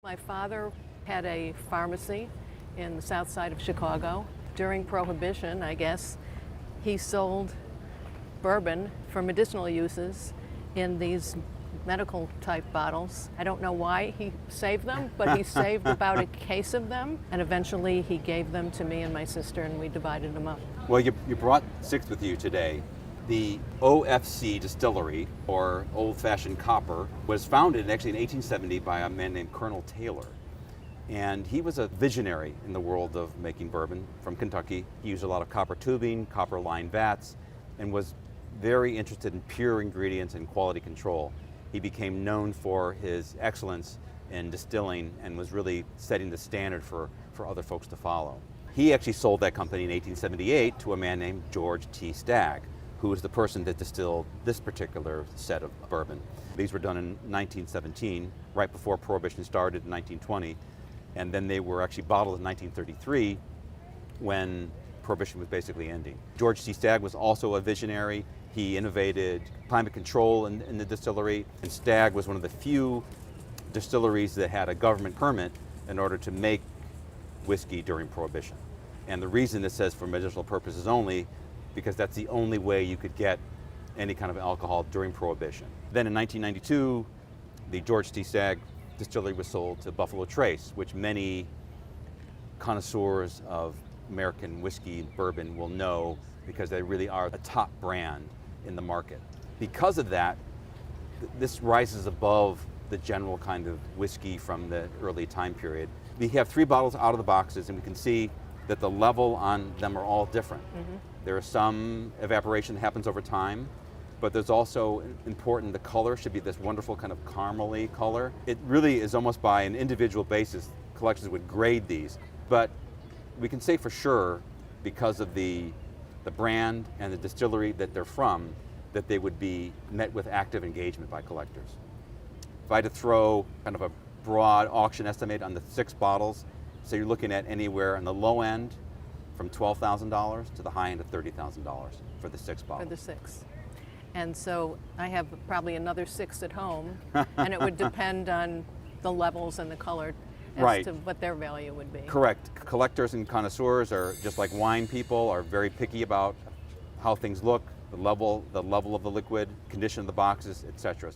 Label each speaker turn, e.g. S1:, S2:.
S1: My father had a pharmacy in the south side of Chicago. During Prohibition, I guess, he sold bourbon for medicinal uses in these medical type bottles. I don't know why he saved them, but he saved about a case of them, and eventually he gave them to me and my sister, and we divided them up.
S2: Well, you brought 6 with you today. The O.F.C. distillery, or old-fashioned copper, was founded actually in 1870 by a man named Colonel Taylor. And he was a visionary in the world of making bourbon from Kentucky. He used a lot of copper tubing, copper lined vats, and was very interested in pure ingredients and quality control. He became known for his excellence in distilling and was really setting the standard for other folks to follow. He actually sold that company in 1878 to a man named George T. Stagg, who was the person that distilled this particular set of bourbon. These were done in 1917, right before Prohibition started in 1920, and then they were actually bottled in 1933 when Prohibition was basically ending. George T. Stagg was also a visionary. He innovated climate control in the distillery, and Stagg was one of the few distilleries that had a government permit in order to make whiskey during Prohibition. And the reason it says for medicinal purposes only, because that's the only way you could get any kind of alcohol during Prohibition. Then in 1992, the George T. Stagg distillery was sold to Buffalo Trace, which many connoisseurs of American whiskey and bourbon will know because they really are a top brand in the market. Because of that, this rises above the general kind of whiskey from the early time period. We have 3 bottles out of the boxes, and we can see that the level on them are all different. Mm-hmm. There is some evaporation that happens over time, but there's also important, the color should be this wonderful kind of caramely color. It really is almost by an individual basis, collections would grade these, but we can say for sure, because of the brand and the distillery that they're from, that they would be met with active engagement by collectors. If I had to throw kind of a broad auction estimate on the 6 bottles, so you're looking at anywhere on the low end from $12,000 to the high end of $30,000 for the 6 bottles.
S1: For the 6. And so I have probably another 6 at home, and it would depend on the levels and the color as to what their value would be.
S2: Correct. Collectors and connoisseurs are just like wine people, are very picky about how things look, the level of the liquid, condition of the boxes, etc.